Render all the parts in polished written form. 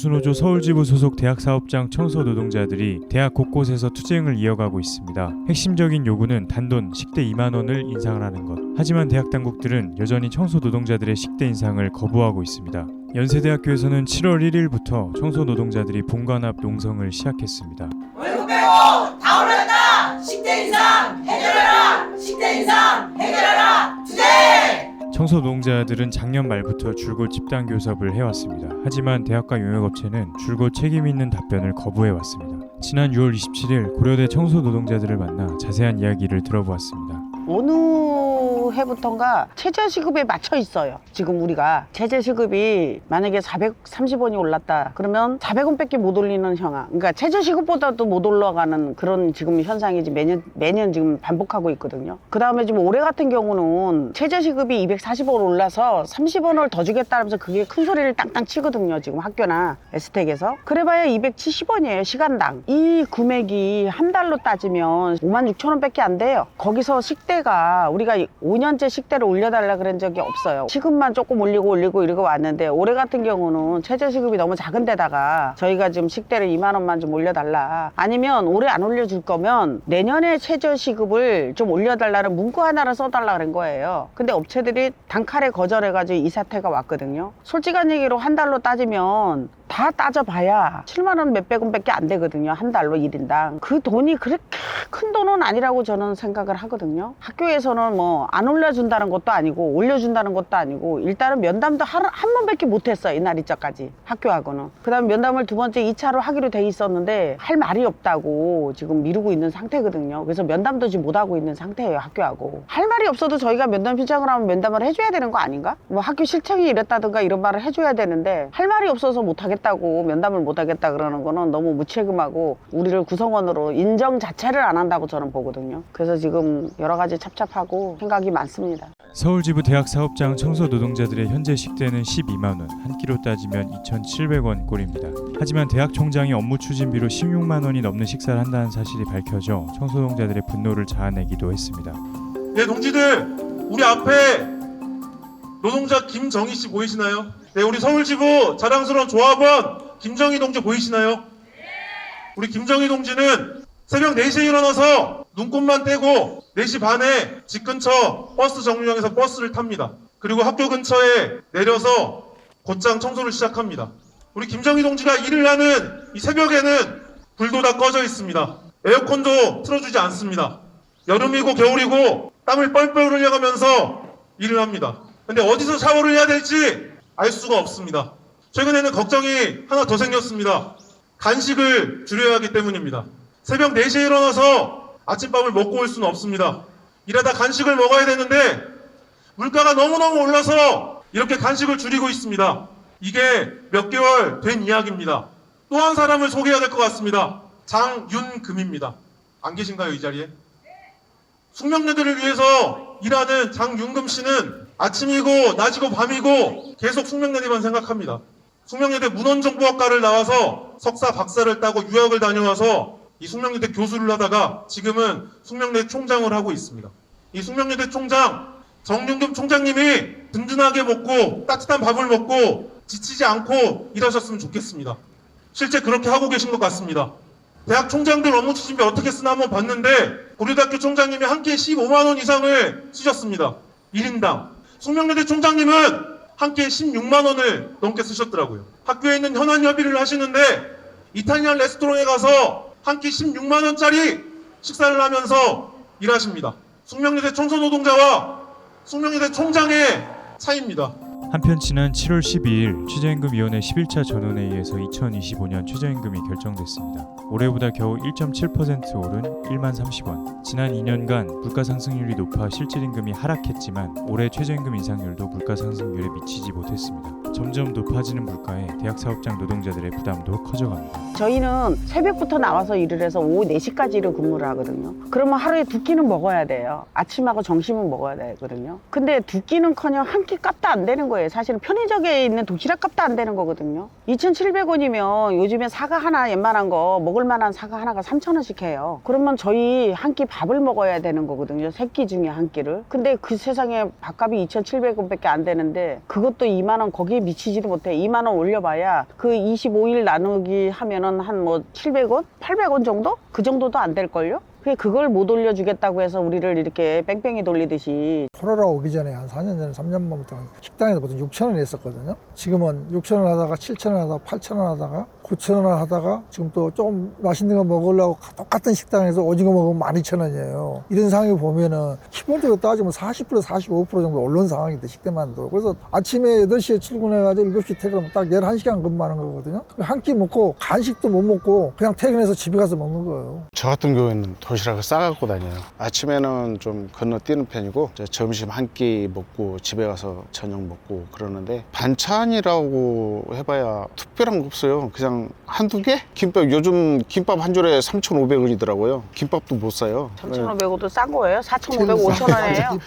보수노조 서울지부 소속 대학사업장 청소노동자들이 대학 곳곳에서 투쟁을 이어가고 있습니다. 핵심적인 요구는 단돈 식대 2만 원을 인상을 하는 것. 하지만 대학 당국들은 여전히 청소노동자들의 식대 인상을 거부하고 있습니다. 연세대학교에서는 7월 1일부터 청소노동자들이 본관 앞 농성을 시작했습니다. 월급 빼고 다 올랐다! 식대 인상 해결하라! 식대 인상 해결하라! 투쟁! 청소노동자들은 작년 말부터 줄곧 집단 교섭을 해왔습니다. 하지만 대학과 용역업체는 줄곧 책임 있는 답변을 거부해왔습니다. 지난 6월 27일 고려대 청소노동자들을 만나 자세한 이야기를 들어보았습니다. 어느 해부턴가 최저시급에 맞춰 있어요. 지금 우리가 최저시급이 만약에 430원이 올랐다 그러면 400원밖에 못 올리는 현황, 그러니까 최저시급보다도 못 올라가는 그런 지금 현상이 매년 지금 반복하고 있거든요. 그 다음에 지금 올해 같은 경우는 최저시급이 240원 올라서 30원을 더 주겠다면서 그게 큰 소리를 땅땅 치거든요. 지금 학교나 에스텍에서. 그래봐야 270원이에요 시간당. 이 금액이 한 달로 따지면 56,000원밖에 안 돼요. 거기서 식대가 우리가 5년째 식대를 올려달라 그런 적이 없어요. 시급만 조금 올리고 이러고 왔는데 올해 같은 경우는 최저시급이 너무 작은 데다가 저희가 지금 식대를 2만 원만 좀 올려달라, 아니면 올해 안 올려줄 거면 내년에 최저시급을 좀 올려달라는 문구 하나를 써달라 그런 거예요. 근데 업체들이 단칼에 거절해가지고 이 사태가 왔거든요. 솔직한 얘기로 한 달로 따지면 다 따져봐야 7만 원 몇백 원밖에 안 되거든요. 한 달로 1인당. 그 돈이 그렇게 큰 돈은 아니라고 저는 생각을 하거든요. 학교에서는 뭐 안 올려준다는 것도 아니고 올려준다는 것도 아니고 일단은 면담도 한 번밖에 못했어요. 이날 이자까지 학교하고는. 그 다음에 면담을 두 번째 2차로 하기로 돼 있었는데 할 말이 없다고 지금 미루고 있는 상태거든요. 그래서 면담도 지금 못하고 있는 상태예요. 학교하고. 할 말이 없어도 저희가 면담 신청을 하면 면담을 해줘야 되는 거 아닌가? 뭐 학교 실정이 이랬다든가 이런 말을 해줘야 되는데 할 말이 없어서 못하겠다고 면담을 못하겠다 그러는 거는 너무 무책임하고 우리를 구성원으로 인정 자체를 안 한다고 저는 보거든요. 그래서 지금 여러 가지 찹찹하고 생각이 많습니다. 서울지부 대학사업장 청소노동자들의 현재 식대는 12만 원, 한 끼로 따지면 2,700원 꼴입니다. 하지만 대학 총장이 업무 추진비로 16만 원이 넘는 식사를 한다는 사실이 밝혀져 청소노동자들의 분노를 자아내기도 했습니다. 네, 동지들, 우리 앞에 노동자 김정희 씨 보이시나요? 네, 우리 서울지부 자랑스러운 조합원 김정희 동지 보이시나요? 우리 김정희 동지는 새벽 4시에 일어나서 눈곱만 떼고 4시 반에 집 근처 버스 정류장에서 버스를 탑니다. 그리고 학교 근처에 내려서 곧장 청소를 시작합니다. 우리 김정희 동지가 일을 하는 이 새벽에는 불도 다 꺼져 있습니다. 에어컨도 틀어주지 않습니다. 여름이고 겨울이고 땀을 뻘뻘 흘려가면서 일을 합니다. 근데 어디서 샤워를 해야 될지 알 수가 없습니다. 최근에는 걱정이 하나 더 생겼습니다. 간식을 줄여야 하기 때문입니다. 새벽 4시에 일어나서 아침밥을 먹고 올 수는 없습니다. 이러다 간식을 먹어야 되는데 물가가 너무너무 올라서 이렇게 간식을 줄이고 있습니다. 이게 몇 개월 된 이야기입니다. 또 한 사람을 소개해야 될 것 같습니다. 장윤금입니다. 안 계신가요, 이 자리에? 숙명여대를 위해서 일하는 장윤금 씨는 아침이고 낮이고 밤이고 계속 숙명여대만 생각합니다. 숙명여대 문헌정보학과를 나와서 석사 박사를 따고 유학을 다녀와서 이 숙명여대 교수를 하다가 지금은 숙명여대 총장을 하고 있습니다. 이 숙명여대 총장 정윤금 총장님이 든든하게 먹고 따뜻한 밥을 먹고 지치지 않고 일하셨으면 좋겠습니다. 실제 그렇게 하고 계신 것 같습니다. 대학 총장들 업무 추진비 어떻게 쓰나 한번 봤는데 고려대학교 총장님이 한 끼에 15만 원 이상을 쓰셨습니다. 1인당. 숙명여대 총장님은 한 끼에 16만 원을 넘게 쓰셨더라고요. 학교에 있는 현안협의를 하시는데 이탈리안 레스토랑에 가서 한 끼 16만 원짜리 식사를 하면서 일하십니다. 숙명여대 청소노동자와 숙명여대 총장의 차이입니다. 한편 지난 7월 12일 최저임금위원회 11차 전원회의에서 2025년 최저임금이 결정됐습니다. 올해보다 겨우 1.7% 오른 1만 30원. 지난 2년간 물가상승률이 높아 실질임금이 하락했지만 올해 최저임금 인상률도 물가상승률에 미치지 못했습니다. 점점 높아지는 물가에 대학사업장 노동자들의 부담도 커져갑니다. 저희는 새벽부터 나와서 일을 해서 오후 4시까지 일을 근무를 하거든요. 그러면 하루에 2끼는 먹어야 돼요. 아침하고 점심은 먹어야 되거든요. 근데 2끼는커녕 한 끼 값도 안 되는 거예요. 사실은 편의점에 있는 도시락 값도 안 되는 거거든요. 2,700원이면 요즘에 사과 하나 웬만한 거 먹을 만한 사과 하나가 3,000원씩 해요. 그러면 저희 한 끼 밥을 먹어야 되는 거거든요. 3끼 중에 한 끼를. 근데 그 세상에 밥값이 2,700원밖에 안 되는데 그것도 2만 원 거기에 미치지도 못해. 2만 원 올려봐야 그 25일 나누기 하면은 한 뭐 700원? 800원 정도? 그 정도도 안 될걸요? 그걸 못 올려주겠다고 해서 우리를 이렇게 뺑뺑이 돌리듯이. 코로나 오기 전에 한 4년 전에 3년 전부터 식당에서 보통 6,000원 했었거든요. 지금은 6,000원 하다가 7,000원 하다가 8,000원 하다가 9,000원 하다가 지금 또 조금 맛있는 거 먹으려고 똑같은 식당에서 오징어 먹으면 12,000원이에요. 이런 상황을 보면은 기본적으로 따지면 40% 45% 정도 오른 상황인데 식대만도. 그래서 아침에 8시에 출근해가지고 7시 퇴근하면 딱 11시간 근무하는 거거든요. 한 끼 먹고 간식도 못 먹고 그냥 퇴근해서 집에 가서 먹는 거예요. 저 같은 경우에는 도시락을 싸갖고 다녀요. 아침에는 좀 건너뛰는 편이고 이제 점심 한 끼 먹고 집에 가서 저녁 먹고 그러는데 반찬이라고 해봐야 특별한 거 없어요. 그냥 한두 개? 김밥, 요즘 김밥 한 줄에 3,500원이더라고요. 김밥도 못 사요. 3,500원도 싼 거예요? 4,500원, 5,000원이에요?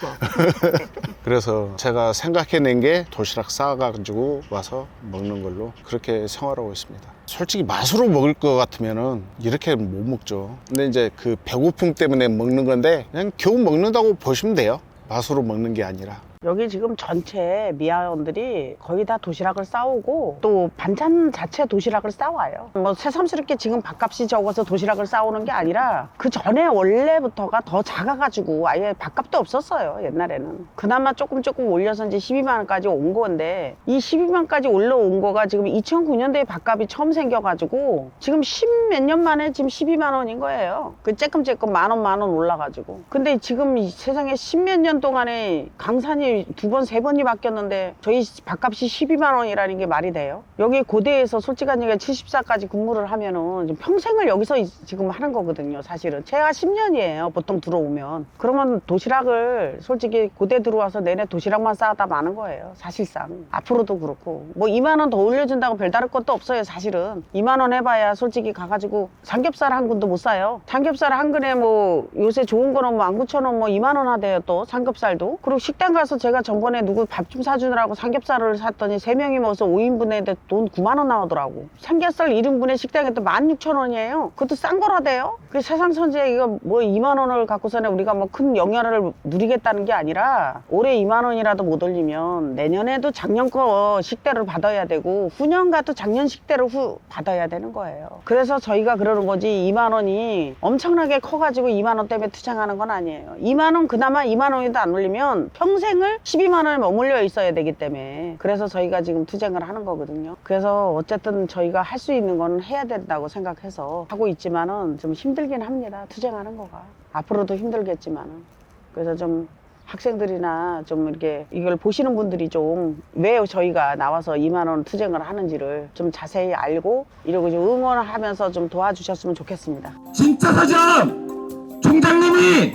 그래서 제가 생각해낸 게 도시락 싸가지고 와서 먹는 걸로 그렇게 생활하고 있습니다. 솔직히 맛으로 먹을 것 같으면은 이렇게 못 먹죠. 근데 이제 그 배고픔 때문에 먹는 건데 그냥 겨우 먹는다고 보시면 돼요. 맛으로 먹는 게 아니라. 여기 지금 전체 미아원들이 거의 다 도시락을 싸오고 또 반찬 자체 도시락을 싸와요. 뭐 새삼스럽게 지금 밥값이 적어서 도시락을 싸오는 게 아니라 그 전에 원래부터가 더 작아가지고 아예 밥값도 없었어요. 옛날에는. 그나마 조금 올려서 이제 12만 원까지 온 건데 이 12만까지 올라온 거가 지금 2009년도에 밥값이 처음 생겨가지고 지금 10몇 년 만에 지금 12만 원인 거예요. 그 쬐끔쬐끔 만 원 올라가지고. 근데 지금 이 세상에 10몇 년 동안에 강산이 2번, 3번이 바뀌었는데 저희 밥값이 12만 원이라는 게 말이 돼요? 여기 고대에서 솔직한 얘기가 74까지 근무를 하면은 평생을 여기서 지금 하는 거거든요. 사실은 제가 10년이에요. 보통 들어오면. 그러면 도시락을 솔직히 고대 들어와서 내내 도시락만 싸다 마는 거예요. 사실상. 앞으로도 그렇고. 뭐 2만 원 더 올려준다고 별다를 것도 없어요. 사실은. 2만 원 해봐야 솔직히 가가지고 삼겹살 한 근도 못 사요. 삼겹살 한 근에 뭐 요새 좋은 거는 뭐 19,000원 뭐 2만 원 하대요. 또 삼겹살도. 그리고 식당 가서 제가 전번에 누구 밥 좀 사주느라고 삼겹살을 샀더니 3명이 먹어서 5인분에 돈 9만 원 나오더라고. 삼겹살 1인분에 식당에 또 16,000원이에요. 그것도 싼 거라대요. 그 세상 선지에 이거 뭐 2만 원을 갖고서는 우리가 뭐 큰 영향을 누리겠다는 게 아니라 올해 2만 원이라도 못 올리면 내년에도 작년 거 식대를 받아야 되고 후년 가도 작년 식대를 받아야 되는 거예요. 그래서 저희가 그러는 거지 2만 원이 엄청나게 커가지고 2만 원 때문에 투쟁하는 건 아니에요. 2만 원 그나마 2만 원이도 안 올리면 평생을 12만 원에 머물러 있어야 되기 때문에 그래서 저희가 지금 투쟁을 하는 거거든요. 그래서 어쨌든 저희가 할 수 있는 거는 해야 된다고 생각해서 하고 있지만은 좀 힘들긴 합니다. 투쟁하는 거가. 앞으로도 힘들겠지만은. 그래서 좀 학생들이나 좀 이렇게 이걸 보시는 분들이 좀 왜 저희가 나와서 2만 원 투쟁을 하는지를 좀 자세히 알고 이러고 좀 응원을 하면서 좀 도와주셨으면 좋겠습니다. 진짜 사장 총장님이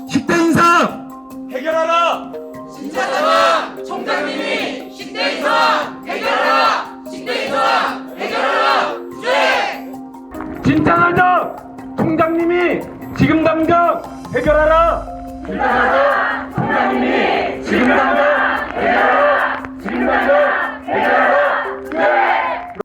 식대 인상 해결하라. 진짜 사장 총장님이 식대 인상 해결하라. 식대 인상 해결하라. 투쟁. 진짜 사장 총장님이 지금 당장 해결하라. 진짜 사장 총장님이 지금 당장 해결하라. 지금 당장